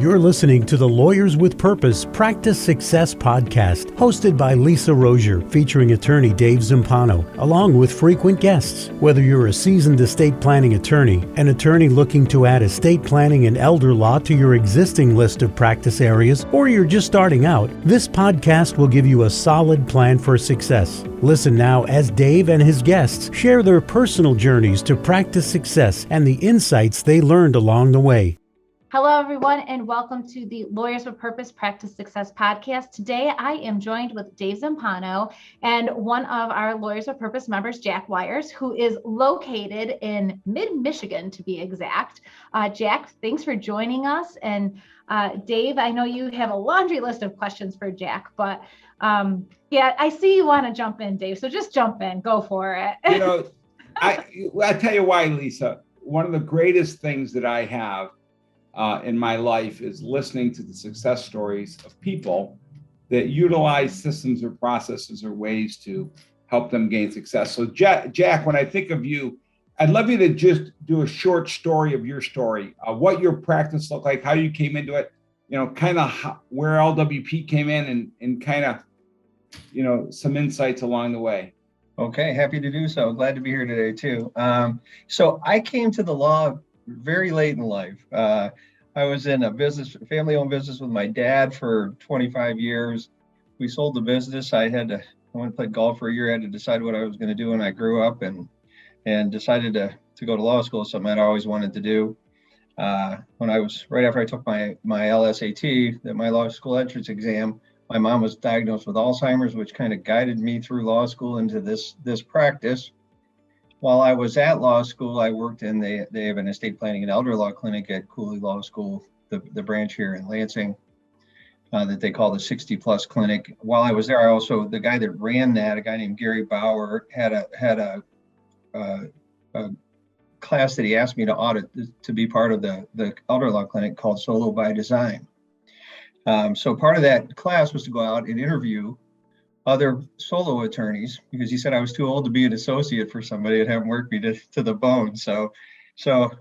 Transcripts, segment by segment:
You're listening to the Lawyers with Purpose Practice Success Podcast, hosted by Lisa Rozier, featuring attorney Dave Zampano, along with frequent guests. Whether you're a seasoned estate planning attorney, an attorney looking to add estate planning and elder law to your existing list of practice areas, or you're just starting out, this podcast will give you a solid plan for success. Listen now as Dave and his guests share their personal journeys to practice success and the insights they learned along the way. Hello, everyone, and welcome to the Lawyers with Purpose Practice Success Podcast. Today, I am joined with Dave Zampano and one of our Lawyers with Purpose members, Jack Weyers, who is located in mid-Michigan, to be exact. Jack, thanks for joining us. And Dave, I know you have a laundry list of questions for Jack, but yeah, I see you want to jump in, Dave. So just jump in, go for it. I tell you why, Lisa. One of the greatest things that I have in my life is listening to the success stories of people that utilize systems or processes or ways to help them gain success. So Jack, when I think of you, I'd love you to just do a short story of your story, what your practice looked like, how you came into it, kind of where LWP came in and kind of, some insights along the way. Okay, happy to do so. Glad to be here today too. So I came to the law very late in life. I was in a family-owned business with my dad for 25 years. We sold the business. I went to play golf for a year. I had to decide what I was going to do when I grew up and decided to go to law school, something I'd always wanted to do. Right after I took my LSAT, my law school entrance exam, my mom was diagnosed with Alzheimer's, which kind of guided me through law school into this practice. While I was at law school, I worked they have an estate planning and elder law clinic at Cooley Law School, the branch here in Lansing, that they call the 60 plus clinic. While I was there, the guy that ran that, a guy named Gary Bauer, had a class that he asked me to audit to be part of the elder law clinic called Solo by Design. So part of that class was to go out and interview other solo attorneys, because he said I was too old to be an associate for somebody and haven't worked me to the bone. So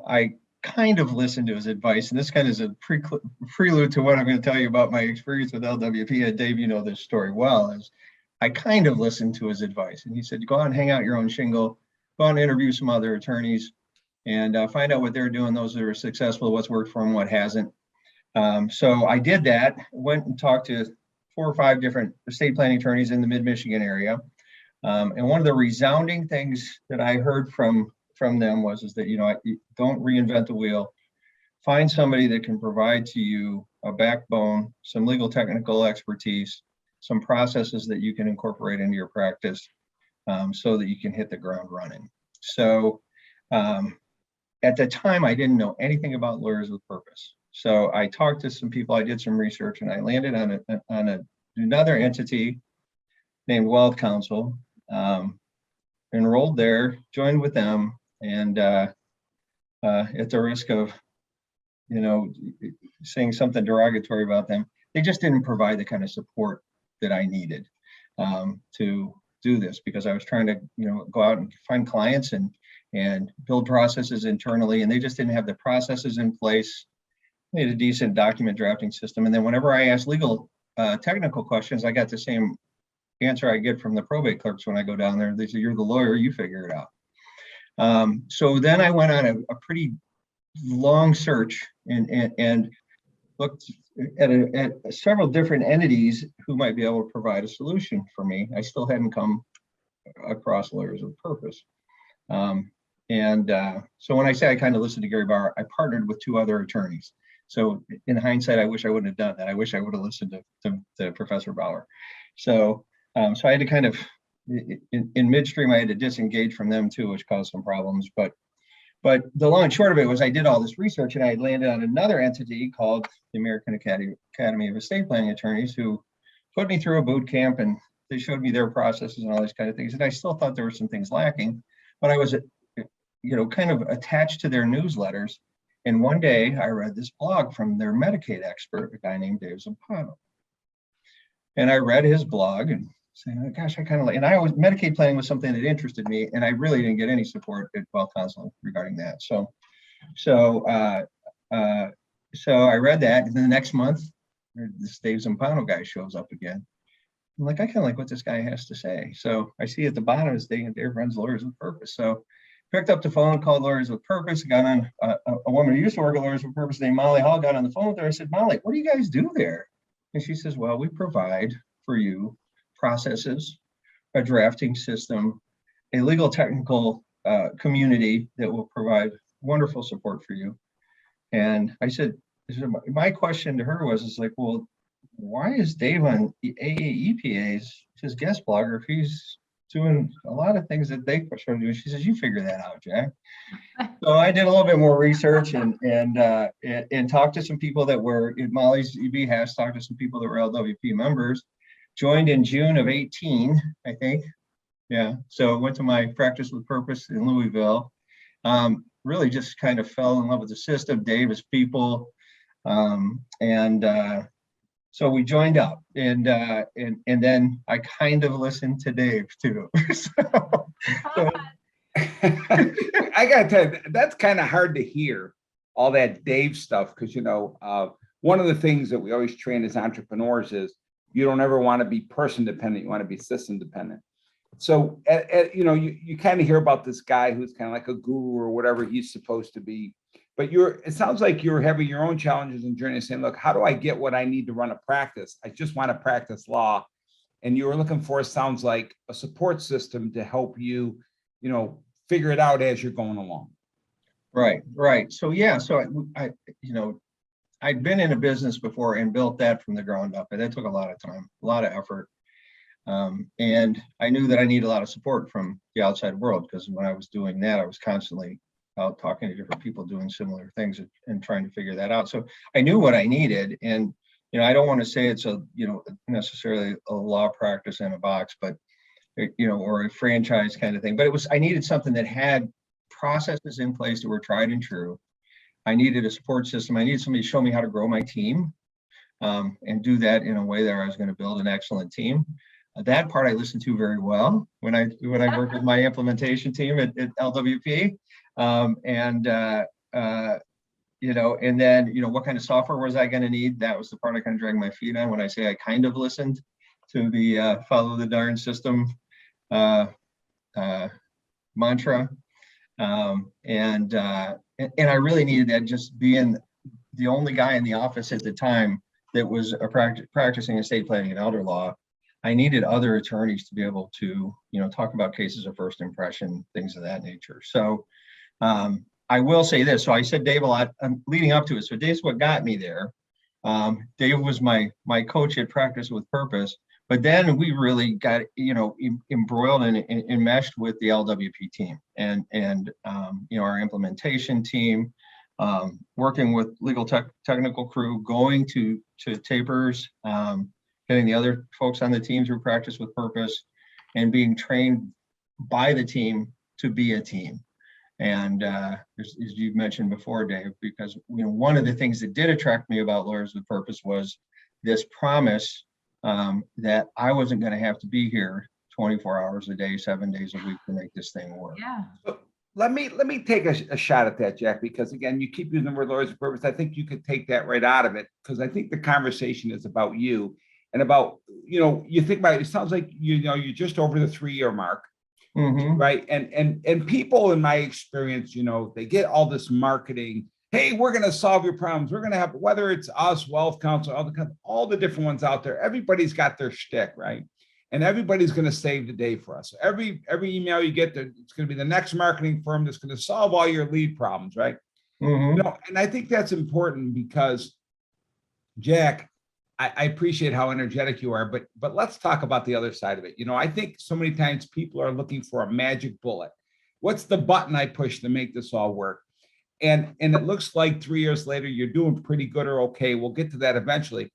I kind of listened to his advice, and this kind of is a prelude to what I'm going to tell you about my experience with LWP. And Dave, you know this story well. Is I kind of listened to his advice, and he said, go out and hang out your own shingle, go out and interview some other attorneys, and find out what they're doing, those that are successful, what's worked for them, what hasn't. So I did that, went and talked to 4 or 5 different estate planning attorneys in the mid-Michigan area. And one of the resounding things that I heard from them was that, don't reinvent the wheel. Find somebody that can provide to you a backbone, some legal technical expertise, some processes that you can incorporate into your practice so that you can hit the ground running. So at the time, I didn't know anything about Lawyers with Purpose. So I talked to some people, I did some research, and I landed on another entity named Wealth Counsel, enrolled there, joined with them, and at the risk of, saying something derogatory about them, they just didn't provide the kind of support that I needed to do this, because I was trying to, go out and find clients and build processes internally, and they just didn't have the processes in place. They had a decent document drafting system. And then whenever I asked legal technical questions, I got the same answer I get from the probate clerks when I go down there. They say, you're the lawyer, you figure it out. So then I went on a pretty long search and looked at several different entities who might be able to provide a solution for me. I still hadn't come across Lawyers with Purpose. So when I say I kind of listened to Gary Bauer, I partnered with 2 other attorneys. So in hindsight, I wish I wouldn't have done that. I wish I would have listened to Professor Bauer. So I had to kind of, in midstream, I had to disengage from them too, which caused some problems. But the long and short of it was I did all this research, and I landed on another entity called the American Academy of Estate Planning Attorneys, who put me through a boot camp, and they showed me their processes and all these kind of things. And I still thought there were some things lacking, but I was, kind of attached to their newsletters. And one day I read this blog from their Medicaid expert, a guy named Dave Zampano. And I read his blog and saying, oh, gosh, Medicaid planning was something that interested me, and I really didn't get any support at Wealth Counsel regarding that. So so I read that, and then the next month, this Dave Zampano guy shows up again. I'm like, I kind of like what this guy has to say. So I see at the bottom is Dave runs Lawyers with Purpose. So picked up the phone, called Lawyers with Purpose, got on a woman who used to work at Lawyers with Purpose named Molly Hall, got on the phone with her. I said, Molly, what do you guys do there? And she says, well, we provide for you processes, a drafting system, a legal technical community that will provide wonderful support for you. And I said, my question to her was, like, well, why is Dave on AAEPA's his guest blogger if he's doing a lot of things that they push her to do? She says, you figure that out, Jack. So I did a little bit more research and talked to some people that were in Molly's behalf, talked to some people that were LWP members, joined in June of 18, I think. Yeah. So went to my Practice with Purpose in Louisville. Really just kind of fell in love with the system, Dave's people. So we joined up, and then I kind of listened to Dave too. I gotta tell you, that's kind of hard to hear, all that Dave stuff, because one of the things that we always train as entrepreneurs is you don't ever want to be person dependent, you want to be system dependent. So you kind of hear about this guy who's kind of like a guru or whatever he's supposed to be, but it sounds like you're having your own challenges and journey, saying, look, how do I get what I need to run a practice? I just want to practice law. And you were looking for, sounds like, a support system to help you, figure it out as you're going along. Right. So yeah, I'd been in a business before and built that from the ground up, and that took a lot of time, a lot of effort. And I knew that I needed a lot of support from the outside world, because when I was doing that, I was constantly out talking to different people doing similar things and trying to figure that out. So I knew what I needed, and I don't want to say it's necessarily a law practice in a box, but or a franchise kind of thing. But I needed something that had processes in place that were tried and true. I needed a support system. I needed somebody to show me how to grow my team, and do that in a way that I was going to build an excellent team. That part I listened to very well when I worked with my implementation team at LWP, and then what kind of software was I going to need? That was the part I kind of dragged my feet on when I say I kind of listened to the follow the darn system mantra, and I really needed that, just being the only guy in the office at the time that was practicing estate planning and elder law. I needed other attorneys to be able to, talk about cases of first impression, things of that nature. So I will say this. So I said Dave a lot leading up to it. So Dave's what got me there. Dave was my coach at Practice with Purpose, but then we really got, embroiled and enmeshed with the LWP team and our implementation team, working with legal technical crew, going to tapers, getting the other folks on the team through Practice with Purpose, and being trained by the team to be a team. And as you've mentioned before, Dave, because one of the things that did attract me about Lawyers with Purpose was this promise that I wasn't going to have to be here 24 hours a day, 7 days a week to make this thing work. Yeah. So let me take a shot at that, Jack, because again, you keep using the word Lawyers with Purpose. I think you could take that right out of it, because I think the conversation is about you. And about, you think about it, it sounds like, you're just over the 3-year mark, right? And people, in my experience, they get all this marketing. Hey, we're going to solve your problems. We're going to have, whether it's us, Wealth Counsel, all the different ones out there, everybody's got their shtick, right? And everybody's going to save the day for us. Every email you get, it's going to be the next marketing firm that's going to solve all your lead problems, right? And I think that's important, because, Jack, I appreciate how energetic you are, but let's talk about the other side of it. I think so many times people are looking for a magic bullet. What's the button I push to make this all work? And it looks like 3 years later, you're doing pretty good or okay. We'll get to that eventually.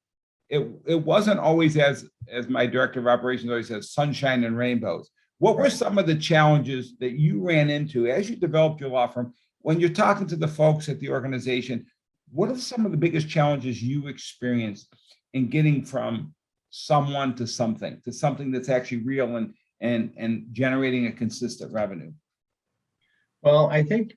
It wasn't always, as my director of operations always says, sunshine and rainbows. What were some of the challenges that you ran into as you developed your law firm? When you're talking to the folks at the organization, what are some of the biggest challenges you experienced in getting from someone to something that's actually real and generating a consistent revenue? Well, I think,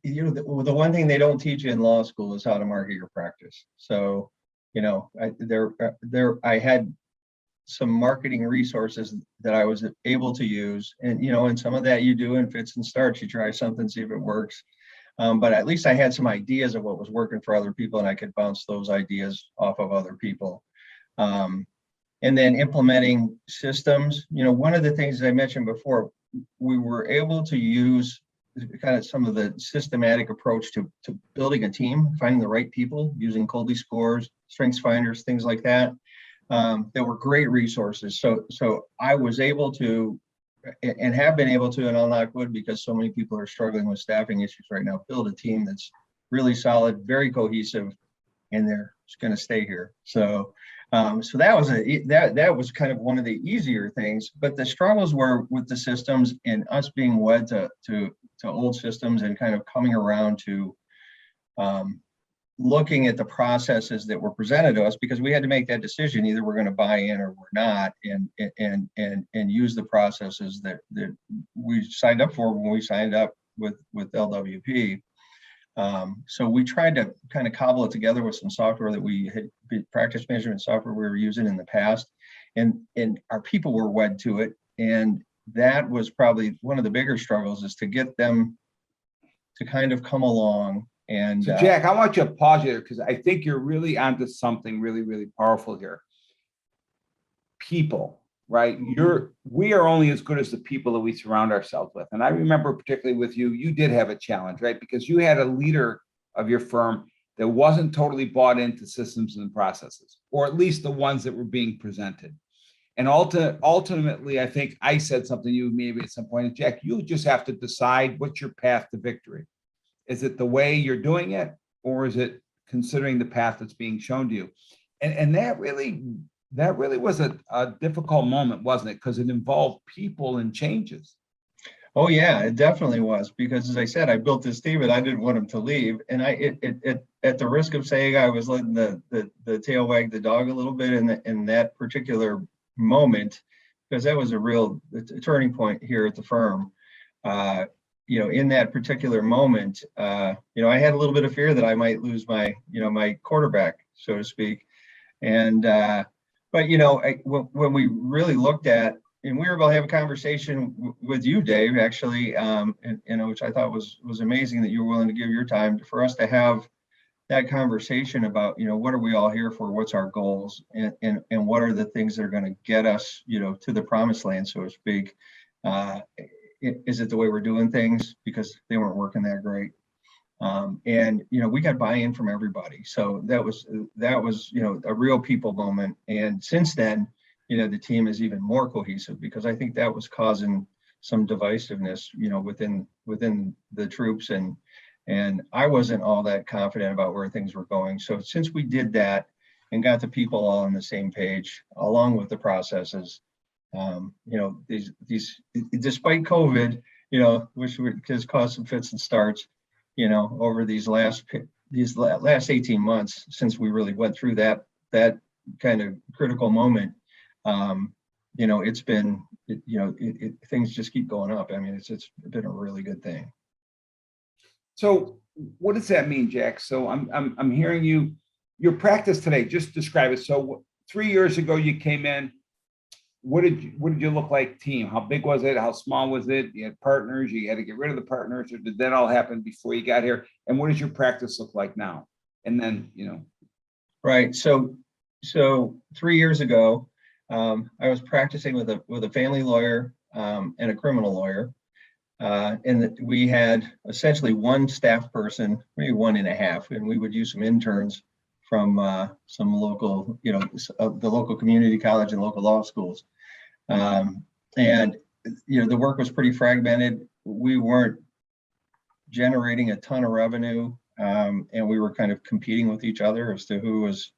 the one thing they don't teach you in law school is how to market your practice. So, I had some marketing resources that I was able to use, and some of that you do in fits and starts. You try something, see if it works. But at least I had some ideas of what was working for other people, and I could bounce those ideas off of other people. And then implementing systems. One of the things that I mentioned before, we were able to use kind of some of the systematic approach to building a team, finding the right people, using Colby scores, strengths finders, things like that. That were great resources. So I was able to, and have been able to, and I'll knock wood because so many people are struggling with staffing issues right now, build a team that's really solid, very cohesive, and they're just going to stay here. So that was kind of one of the easier things. But the struggles were with the systems and us being wed to old systems and kind of coming around to looking at the processes that were presented to us, because we had to make that decision. Either we're going to buy in or we're not, and use the processes that we signed up for when we signed up with LWP. So we tried to kind of cobble it together with some software that we had, practice management software we were using in the past, and our people were wed to it. And that was probably one of the bigger struggles, is to get them to kind of come along. And so Jack, I want you to pause here, because I think you're really onto something really, really powerful here. People, right? We are only as good as the people that we surround ourselves with. And I remember particularly with you, you did have a challenge, right? Because you had a leader of your firm that wasn't totally bought into systems and processes, or at least the ones that were being presented. And ultimately, I think I said something to you maybe at some point, Jack, you just have to decide what's your path to victory. Is it the way you're doing it, or is it considering the path that's being shown to you? And that really was a difficult moment, wasn't it? Because it involved people and changes. Oh yeah, it definitely was, because as I said, I built this team and I didn't want him to leave. And at the risk of saying I was letting the tail wag the dog a little bit in that particular moment, because that was a real turning point here at the firm. In that particular moment, I had a little bit of fear that I might lose my quarterback, so to speak. And, but when we really looked at, and we were able to have a conversation with you, Dave, actually, which I thought was amazing that you were willing to give your time for us to have that conversation about, what are we all here for? What's our goals, and what are the things that are going to get us, to the promised land, so to speak. Is it the way we're doing things? Because they weren't working that great. We got buy-in from everybody. So that was a real people moment. And since then, the team is even more cohesive, because I think that was causing some divisiveness, within the troops, and I wasn't all that confident about where things were going. So since we did that and got the people all on the same page, along with the processes, these despite COVID, which has caused some fits and starts, over these last 18 months, since we really went through that kind of critical moment, it's been, things just keep going up. I mean, it's been a really good thing. So what does that mean, Jack? So I'm hearing your practice today, just describe it. So 3 years ago, you came in. What did you look like team? How big was it? How small was it? You had partners, you had to get rid of the partners, or did that all happen before you got here? And what does your practice look like now? And then, Right. So 3 years ago, I was practicing with a family lawyer and a criminal lawyer. And we had essentially one staff person, maybe one and a half, and we would use some interns from some local, the local community college and local law schools. And the work was pretty fragmented. We weren't generating a ton of revenue, and we were kind of competing with each other as to who was,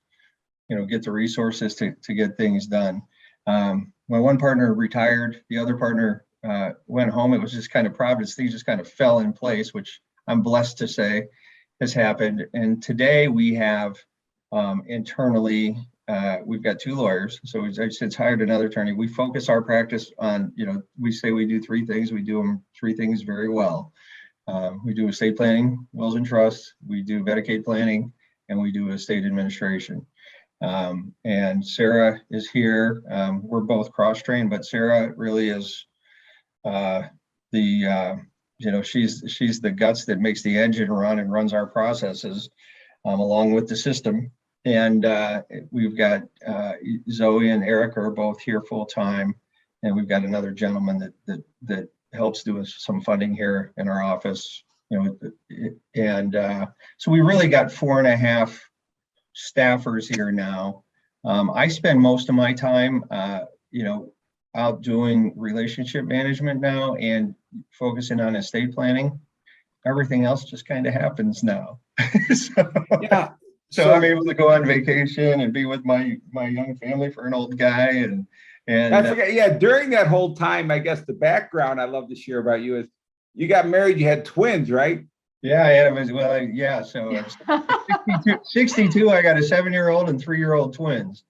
get the resources to get things done. When one partner retired, the other partner went home. It was just kind of providence. Things just kind of fell in place, which I'm blessed to say has happened. And today we have internally, we've got 2 lawyers. So I since hired another attorney. We focus our practice on, we say we do 3 things. We do them 3 things very well. We do estate planning, wills and trusts, we do Medicaid planning, and we do estate administration. And Sarah is here. We're both cross-trained, but Sarah really is she's the guts that makes the engine run and runs our processes along with the system. And we've got Zoe and Eric are both here full time, and we've got another gentleman that helps do some funding here in our office. So we really got 4.5 staffers here now. I spend most of my time, out doing relationship management now and focusing on estate planning. Everything else just kind of happens now. So I'm able to go on vacation and be with my young family for an old guy. And I forget, during that whole time, I guess the background I'd love to share about you is you got married, you had twins, right? Yeah, I had them as well. So I'm 62, I got a 7-year-old and 3-year-old twins,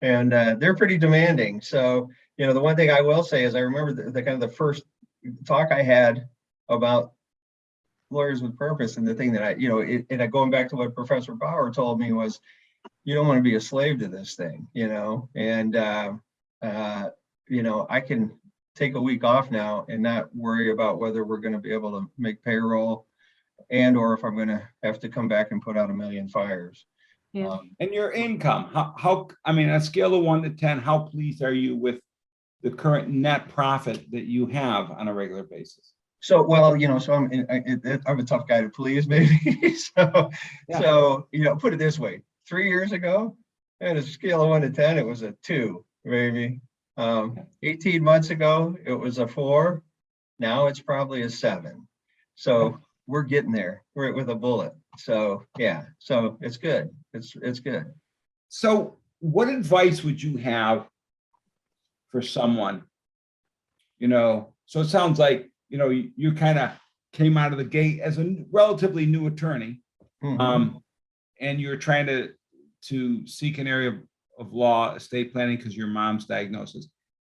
and they're pretty demanding. So, the one thing I will say is I remember the kind of the first talk I had about Lawyers with Purpose, and the thing that going back to what Professor Bauer told me was, you don't want to be a slave to this thing, and I can take a week off now and not worry about whether we're going to be able to make payroll or if I'm going to have to come back and put out 1 million fires. Yeah. And your income, how, on a scale of 1 to 10, how pleased are you with the current net profit that you have on a regular basis? So, I'm a tough guy to please, maybe. So put it this way: 3 years ago, at a scale of 1 to 10, it was a 2, maybe. 18 months ago, it was a 4. Now it's probably a 7. So we're getting there. We're with a bullet. So so it's good. It's good. So what advice would you have for someone? So it sounds like you kind of came out of the gate as a relatively new attorney, and you're trying to seek an area of law, estate planning, because your mom's diagnosis.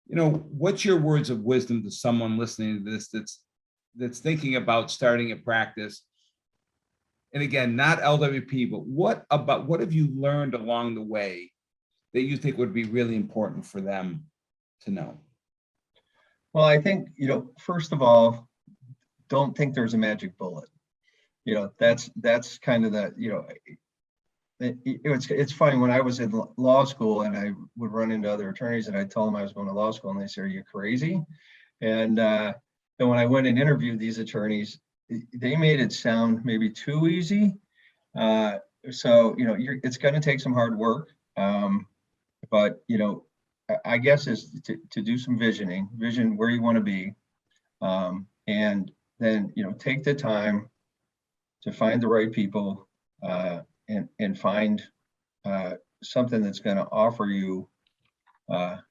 What's your words of wisdom to someone listening to this that's thinking about starting a practice? And again, not LWP, but what have you learned along the way that you think would be really important for them to know? Well, I think, first of all, don't think there's a magic bullet. That's kind of it's funny, when I was in law school and I would run into other attorneys and I'd tell them I was going to law school and they say, "Are you crazy?" And then when I went and interviewed these attorneys, they made it sound maybe too easy. So, it's going to take some hard work. But, I guess is to do some vision where you want to be. And then, take the time to find the right people and find something that's going to offer you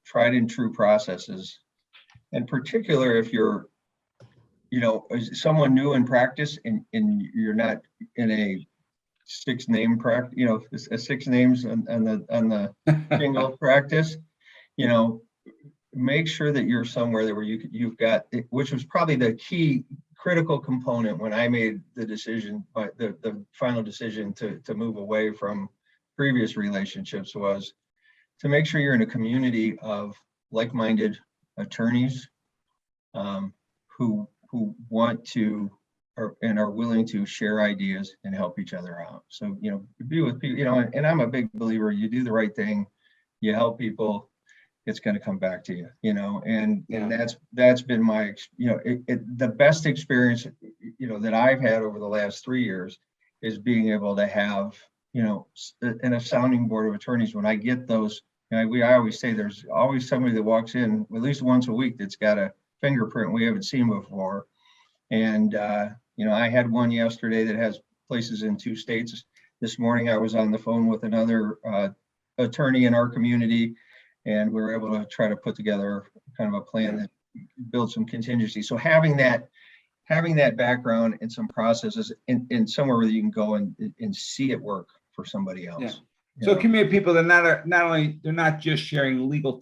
tried and true processes. In particular, if you're, someone new in practice and you're not in a 6-name practice, a 6 names on the single practice, make sure that you're somewhere where you've got, which was probably the key critical component when I made the decision, the final decision to move away from previous relationships, was to make sure you're in a community of like-minded attorneys who want to and are willing to share ideas and help each other out. So, be with people, and I'm a big believer, you do the right thing, you help people, it's going to come back to you, and that's been my, the best experience, that I've had over the last 3 years is being able to have, in a sounding board of attorneys. When I get those, I always say there's always somebody that walks in at least once a week that's got a fingerprint we haven't seen before. And, I had one yesterday that has places in 2 states. This morning, I was on the phone with another attorney in our community, and we were able to try to put together kind of a plan that builds some contingency. So having that background and some processes in somewhere where you can go and see it work for somebody else. Yeah. So community people, they're not just sharing legal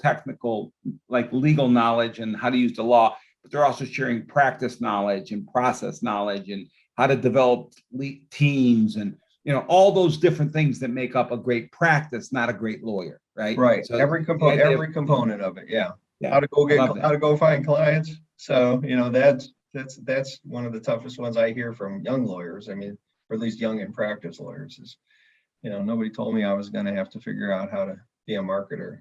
knowledge and how to use the law, but they're also sharing practice knowledge and process knowledge and how to develop teams, and all those different things that make up a great practice, not a great lawyer, right? Right. So Every component of it. Yeah. How to go find clients. So, that's one of the toughest ones I hear from young lawyers. I mean, or at least young in practice lawyers is, nobody told me I was going to have to figure out how to be a marketer,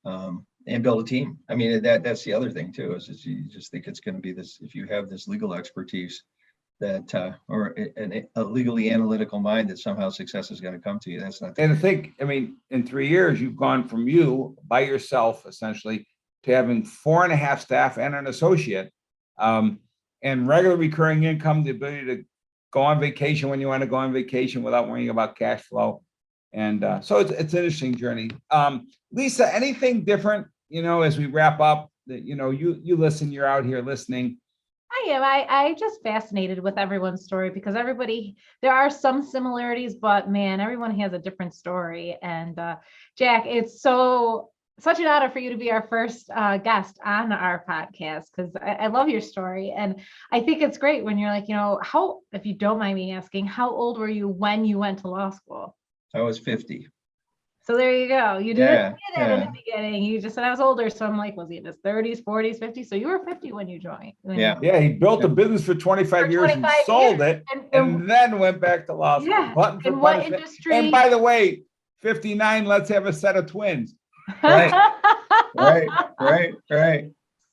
and build a team. I mean, that's the other thing too, is you just think it's going to be this, if you have this legal expertise that, or a legally analytical mind, that somehow success is going to come to you. That's not the And I case. think, in 3 years, you've gone from you by yourself essentially to having 4.5 staff and an associate, and regular recurring income, the ability to go on vacation when you want to go on vacation without worrying about cash flow. And so it's an interesting journey. Lisa, anything different, as we wrap up, that, you listen, you're out here listening. I am. I just fascinated with everyone's story, because there are some similarities, but man, everyone has a different story. And Jack, it's such an honor for you to be our first guest on our podcast, because I love your story. And I think it's great when you're like, if you don't mind me asking, how old were you when you went to law school? I was 50. So there you go. You didn't say that in the beginning. You just said I was older. So I'm like, was he in his 30s, 40s, 50s? So you were 50 when you joined. Yeah, he built a business for 25 years and sold it, and then went back to law school. Yeah. In what industry? And by the way, 59, let's have a set of twins. Right.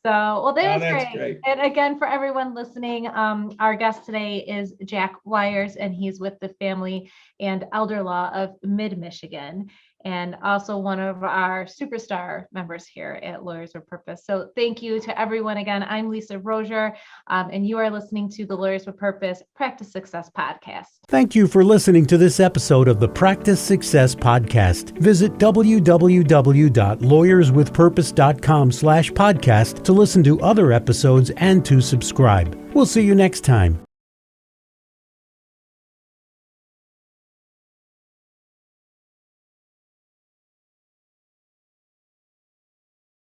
So, well, that's great. And again, for everyone listening, our guest today is Jack Weyers, and he's with the Family and Elder Law of Mid-Michigan, and also one of our superstar members here at Lawyers with Purpose. So thank you to everyone. Again, I'm Lisa Rozier, and you are listening to the Lawyers with Purpose Practice Success Podcast. Thank you for listening to this episode of the Practice Success Podcast. Visit www.lawyerswithpurpose.com/podcast to listen to other episodes and to subscribe. We'll see you next time.